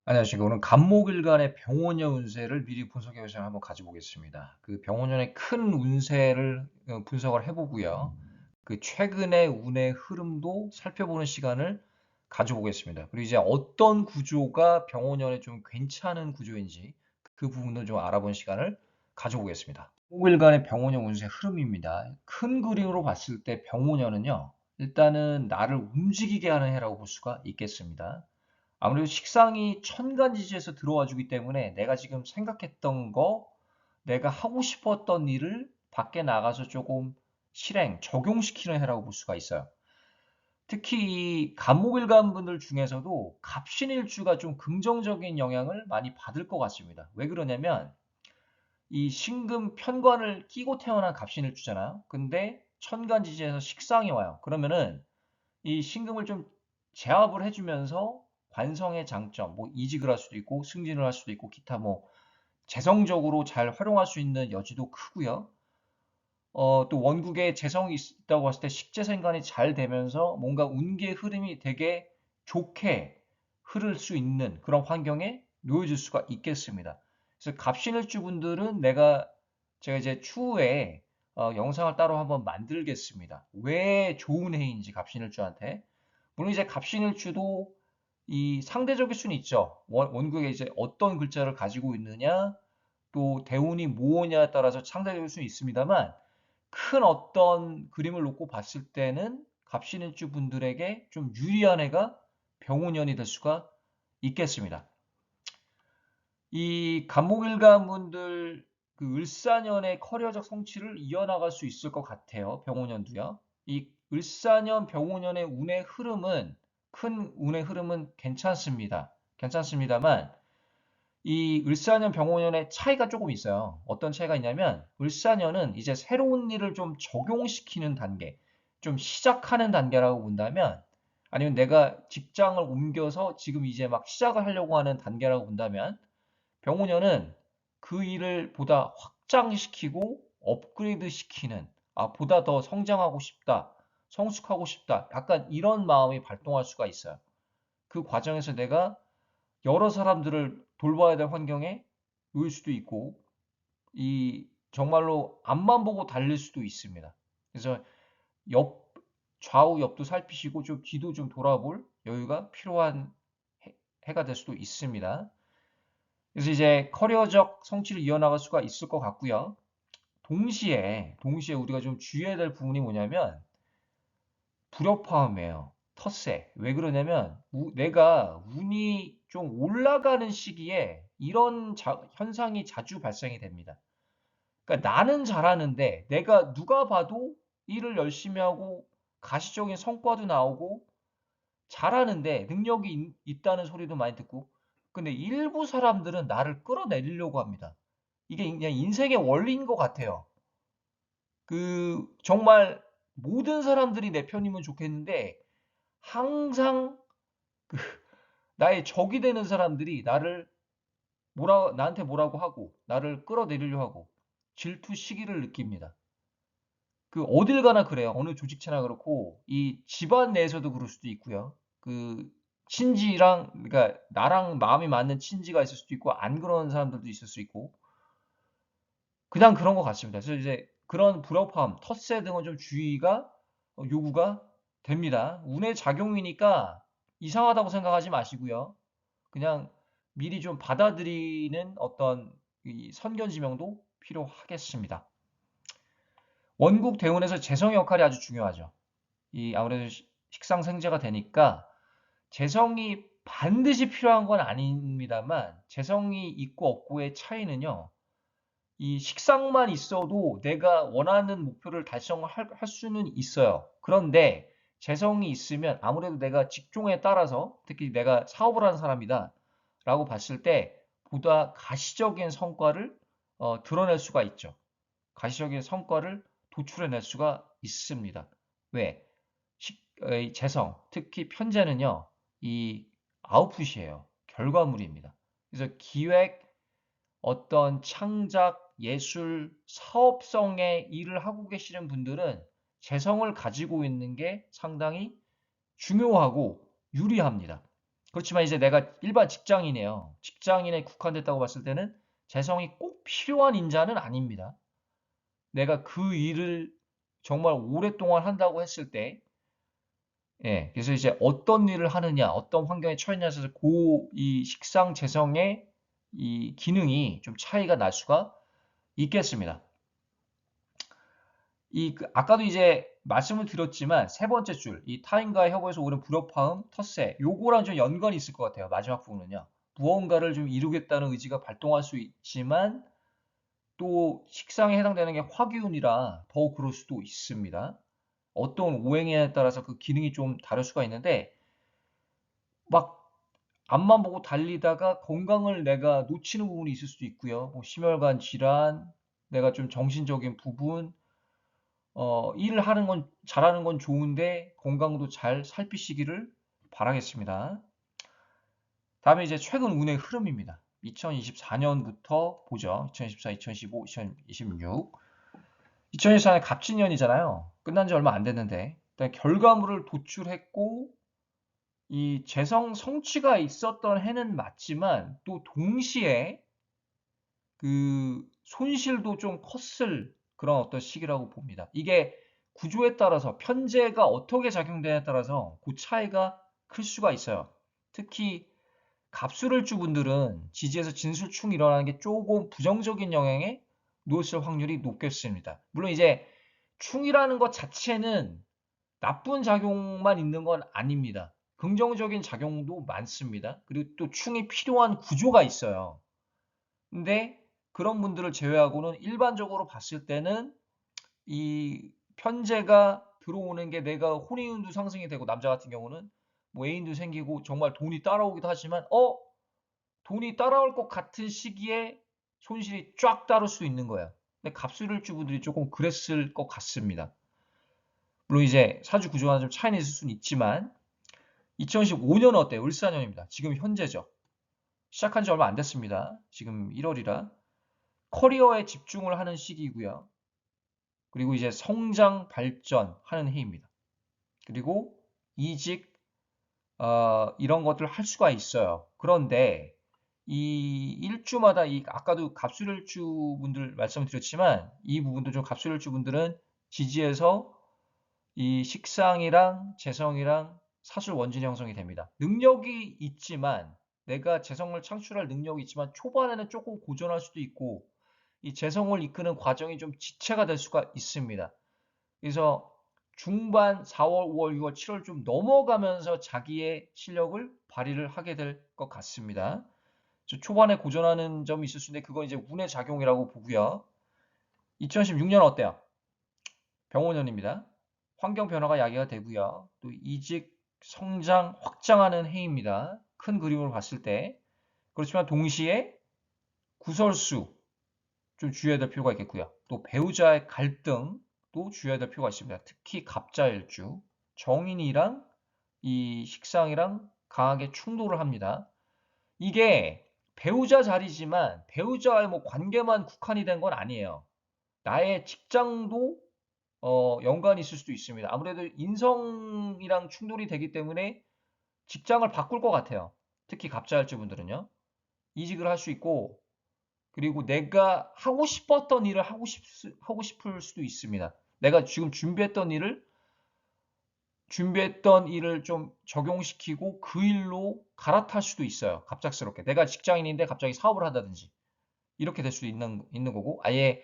안녕하십니까. 오늘 간목일간의 병원년 운세를 미리 분석해 보시면 한번 가져보겠습니다. 그 병원년의 큰 운세를 분석을 해보고요. 그 최근의 운의 흐름도 살펴보는 시간을 가져보겠습니다. 그리고 이제 어떤 구조가 병원년에 좀 괜찮은 구조인지 그 부분도 좀 알아보는 시간을 가져보겠습니다. 간목일간의 병원년 운세 흐름입니다. 큰 그림으로 봤을 때 병원년은요, 일단은 나를 움직이게 하는 해라고 볼 수가 있겠습니다. 아무래도 식상이 천간지지에서 들어와 주기 때문에 내가 지금 생각했던 거, 내가 하고 싶었던 일을 밖에 나가서 조금 실행, 적용시키는 해라고 볼 수가 있어요. 특히 이 간목일간 분들 중에서도 갑신일주가 좀 긍정적인 영향을 많이 받을 것 같습니다. 왜 그러냐면 이 신금 편관을 끼고 태어난 갑신일주잖아요. 근데 천간지지에서 식상이 와요. 그러면은 이 신금을 좀 제압을 해주면서 관성의 장점, 뭐 이직을 할 수도 있고 승진을 할 수도 있고 기타 뭐 재성적으로 잘 활용할 수 있는 여지도 크고요. 또 원국에 재성이 있다고 했을 때 식재생관이 잘 되면서 뭔가 운기의 흐름이 되게 좋게 흐를 수 있는 그런 환경에 놓여질 수가 있겠습니다. 그래서 갑신일주 분들은 제가 이제 추후에 영상을 따로 한번 만들겠습니다. 왜 좋은 해인지 갑신일주한테. 물론 이제 갑신일주도 이 상대적일 수는 있죠. 원국에 이제 어떤 글자를 가지고 있느냐, 또 대운이 무엇냐에 따라서 상대적일 수는 있습니다만 큰 어떤 그림을 놓고 봤을 때는 갑신일주 분들에게 좀 유리한 해가 병운년이 될 수가 있겠습니다. 이 간목일간 분들 그 을사년의 커리어적 성취를 이어나갈 수 있을 것 같아요. 병운년도요. 이 을사년 병운년의 운의 흐름은 큰 운의 흐름은 괜찮습니다. 괜찮습니다만 이 을사년 병오년의 차이가 조금 있어요. 어떤 차이가 있냐면 을사년은 이제 새로운 일을 좀 적용시키는 단계, 좀 시작하는 단계라고 본다면 아니면 내가 직장을 옮겨서 지금 이제 막 시작을 하려고 하는 단계라고 본다면 병오년은 그 일을 보다 확장시키고 업그레이드 시키는 보다 더 성장하고 싶다, 성숙하고 싶다. 약간 이런 마음이 발동할 수가 있어요. 그 과정에서 내가 여러 사람들을 돌봐야 될 환경에 놓일 수도 있고, 이 정말로 앞만 보고 달릴 수도 있습니다. 그래서 옆, 좌우 옆도 살피시고 좀 뒤도 좀 돌아볼 여유가 필요한 해가 될 수도 있습니다. 그래서 이제 커리어적 성취를 이어나갈 수가 있을 것 같고요. 동시에 우리가 좀 주의해야 될 부분이 뭐냐면 불협화음이에요. 텃세. 왜 그러냐면 내가 운이 좀 올라가는 시기에 이런 현상이 자주 발생이 됩니다. 그러니까 나는 잘하는데 내가 누가 봐도 일을 열심히 하고 가시적인 성과도 나오고 잘하는데 능력이 있다는 소리도 많이 듣고 근데 일부 사람들은 나를 끌어내리려고 합니다. 이게 그냥 인생의 원리인 것 같아요. 그 정말 모든 사람들이 내 편이면 좋겠는데 항상 그 나의 적이 되는 사람들이 나한테 뭐라고 하고 나를 끌어내리려 하고 질투 시기를 느낍니다. 그 어딜 가나 그래요. 어느 조직체나 그렇고 이 집안 내에서도 그럴 수도 있고요. 그 친지랑 그러니까 나랑 마음이 맞는 친지가 있을 수도 있고 안 그러는 사람들도 있을 수 있고 그냥 그런 것 같습니다. 그래서 이제 그런 불협화음, 텃세 등은 좀 주의가 요구가 됩니다. 운의 작용이니까 이상하다고 생각하지 마시고요. 그냥 미리 좀 받아들이는 어떤 이 선견지명도 필요하겠습니다. 원국 대운에서 재성 역할이 아주 중요하죠. 이 아무래도 식상생재가 되니까 재성이 반드시 필요한 건 아닙니다만 재성이 있고 없고의 차이는요. 이 식상만 있어도 내가 원하는 목표를 달성할 수는 있어요. 그런데 재성이 있으면 아무래도 내가 직종에 따라서 특히 내가 사업을 하는 사람이다 라고 봤을 때 보다 가시적인 성과를 드러낼 수가 있죠. 가시적인 성과를 도출해낼 수가 있습니다. 왜? 이 재성, 특히 편재는요, 이 아웃풋이에요. 결과물입니다. 그래서 기획, 어떤 창작, 예술, 사업성의 일을 하고 계시는 분들은 재성을 가지고 있는 게 상당히 중요하고 유리합니다. 그렇지만 이제 내가 일반 직장인이에요. 직장인에 국한됐다고 봤을 때는 재성이 꼭 필요한 인자는 아닙니다. 내가 그 일을 정말 오랫동안 한다고 했을 때, 예, 그래서 이제 어떤 일을 하느냐, 어떤 환경에 처했냐에 따라서 이 식상 재성의 이 기능이 좀 차이가 날 수가 있겠습니다. 아까도 이제 말씀을 드렸지만 세 번째 줄, 이 타인과의 협업에서 오는 불협화음, 텃세, 요거랑 좀 연관이 있을 것 같아요. 마지막 부분은요. 무언가를 좀 이루겠다는 의지가 발동할 수 있지만 또 식상에 해당되는 게 화기운이라 더 그럴 수도 있습니다. 어떤 오행에 따라서 그 기능이 좀 다를 수가 있는데 막 앞만 보고 달리다가 건강을 내가 놓치는 부분이 있을 수도 있고요. 뭐 심혈관 질환, 내가 좀 정신적인 부분, 일을 하는 건, 잘하는 건 좋은데 건강도 잘 살피시기를 바라겠습니다. 다음에 이제 최근 운의 흐름입니다. 2024년부터 보죠. 2024, 2025, 2026. 2024년 갑진년이잖아요. 끝난 지 얼마 안 됐는데. 일단 결과물을 도출했고, 이 재성 성취가 있었던 해는 맞지만, 또 동시에 그 손실도 좀 컸을 그런 어떤 시기라고 봅니다. 이게 구조에 따라서 편제가 어떻게 작용되냐에 따라서 그 차이가 클 수가 있어요. 특히 갑술을주 분들은 지지에서 진술충 일어나는 게 조금 부정적인 영향에 놓였을 확률이 높겠습니다. 물론 이제 충이라는 것 자체는 나쁜 작용만 있는 건 아닙니다. 긍정적인 작용도 많습니다. 그리고 또 충이 필요한 구조가 있어요. 근데 그런 분들을 제외하고는 일반적으로 봤을 때는 이 편제가 들어오는 게 내가 혼인운도 상승이 되고 남자 같은 경우는 뭐 애인도 생기고 정말 돈이 따라오기도 하지만 돈이 따라올 것 같은 시기에 손실이 쫙 따를 수 있는 거예요. 근데 갑술일주분들이 조금 그랬을 것 같습니다. 물론 이제 사주 구조와 좀 차이는 있을 수는 있지만 2015년은 어때요? 을사년입니다. 지금 현재죠. 시작한 지 얼마 안 됐습니다. 지금 1월이라 커리어에 집중을 하는 시기이고요. 그리고 이제 성장 발전하는 해입니다. 그리고 이직 이런 것들을 할 수가 있어요. 그런데 이 일주마다 아까도 갑술일주 분들 말씀드렸지만 이 부분도 좀 갑술일주 분들은 지지에서 이 식상이랑 재성이랑 사술 원진 형성이 됩니다. 능력이 있지만 내가 재성을 창출할 능력이 있지만 초반에는 조금 고전할 수도 있고 이 재성을 이끄는 과정이 좀 지체가 될 수가 있습니다. 그래서 중반 4월, 5월, 6월, 7월 좀 넘어가면서 자기의 실력을 발휘를 하게 될 것 같습니다. 초반에 고전하는 점이 있을 수 있는데 그건 이제 운의 작용이라고 보고요. 2016년 어때요? 병원년입니다. 환경 변화가 야기가 되고요. 또 이직, 성장, 확장하는 해입니다. 큰 그림으로 봤을 때. 그렇지만 동시에 구설수 좀 주의해야 될 필요가 있겠고요. 또 배우자의 갈등도 주의해야 될 필요가 있습니다. 특히 갑자일주, 정인이랑 이 식상이랑 강하게 충돌을 합니다. 이게 배우자 자리지만 배우자와의 뭐 관계만 국한이 된 건 아니에요. 나의 직장도 연관이 있을 수도 있습니다. 아무래도 인성이랑 충돌이 되기 때문에 직장을 바꿀 것 같아요. 특히 갑자일주 분들은요. 이직을 할 수 있고 그리고 내가 하고 싶었던 일을 하고 싶을 수도 있습니다. 내가 지금 준비했던 일을 좀 적용시키고 그 일로 갈아탈 수도 있어요. 갑작스럽게. 내가 직장인인데 갑자기 사업을 한다든지. 이렇게 될 수도 있는 거고, 아예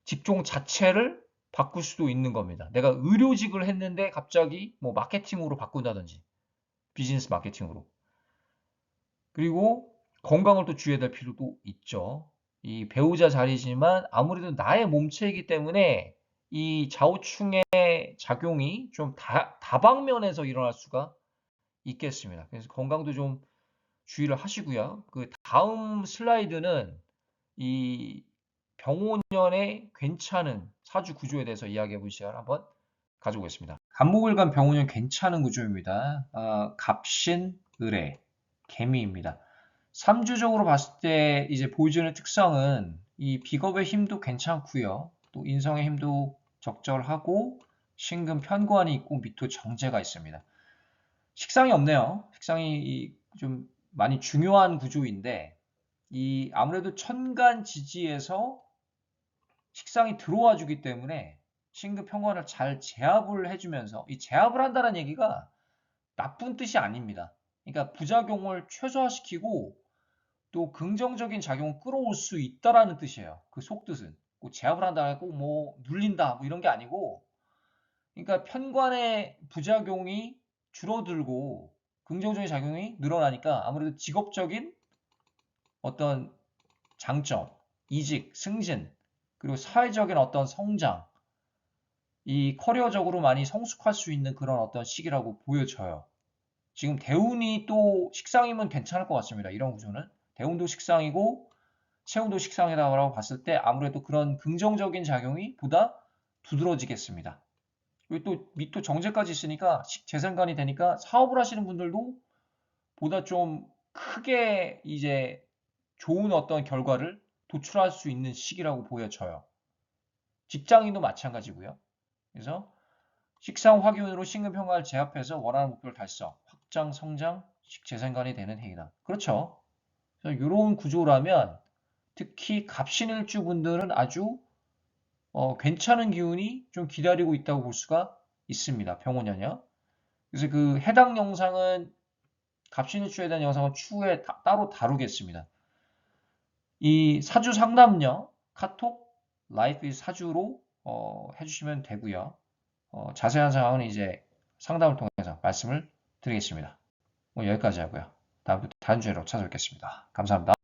직종 자체를 바꿀 수도 있는 겁니다. 내가 의료직을 했는데 갑자기 뭐 마케팅으로 바꾼다든지. 비즈니스 마케팅으로. 그리고 건강을 또 주의해야 될 필요도 있죠. 이 배우자 자리지만 아무래도 나의 몸체이기 때문에 이 좌우충의 작용이 좀 다방면에서 일어날 수가 있겠습니다. 그래서 건강도 좀 주의를 하시고요. 그 다음 슬라이드는 이 병오년의 괜찮은 사주 구조에 대해서 이야기해 볼 시간을 한번 가져보겠습니다. 간목을간 병오년 괜찮은 구조입니다. 갑신, 을의, 개미입니다. 삼주적으로 봤을 때 이제 보여주는 특성은 이 비겁의 힘도 괜찮고요. 또 인성의 힘도 적절하고 신금 편관이 있고 미토 정제가 있습니다. 식상이 없네요. 식상이 좀 많이 중요한 구조인데 이 아무래도 천간 지지에서 식상이 들어와 주기 때문에 신급 평관을 잘 제압을 해주면서 이 제압을 한다는 얘기가 나쁜 뜻이 아닙니다. 그러니까 부작용을 최소화시키고 또 긍정적인 작용을 끌어올 수 있다라는 뜻이에요. 그 속뜻은. 꼭 제압을 한다, 꼭 뭐 눌린다, 뭐 이런 게 아니고, 그러니까 편관의 부작용이 줄어들고 긍정적인 작용이 늘어나니까 아무래도 직업적인 어떤 장점, 이직, 승진, 그리고 사회적인 어떤 성장, 이 커리어적으로 많이 성숙할 수 있는 그런 어떤 시기라고 보여져요. 지금 대운이 또 식상이면 괜찮을 것 같습니다. 이런 구조는. 대운도 식상이고 체운도 식상이라고 봤을 때 아무래도 그런 긍정적인 작용이 보다 두드러지겠습니다. 그리고 또 밑도 정제까지 있으니까 식재생관이 되니까 사업을 하시는 분들도 보다 좀 크게 이제 좋은 어떤 결과를 도출할 수 있는 시기라고 보여져요. 직장인도 마찬가지고요. 그래서 식상 화기운으로 신금평가를 제압해서 원하는 목표를 달성, 확장, 성장, 식재생관이 되는 해이다. 그렇죠. 그래서 이런 구조라면 특히 갑신일주 분들은 아주 괜찮은 기운이 좀 기다리고 있다고 볼 수가 있습니다. 병원연요. 그래서 그 해당 영상은 갑신일주에 대한 영상은 추후에 따로 다루겠습니다. 이 사주 상담요 카톡 라이프 사주로 해주시면 되고요. 자세한 사항은 이제 상담을 통해서 말씀을 드리겠습니다. 오늘 여기까지 하고요. 다음 주에로 찾아뵙겠습니다. 감사합니다.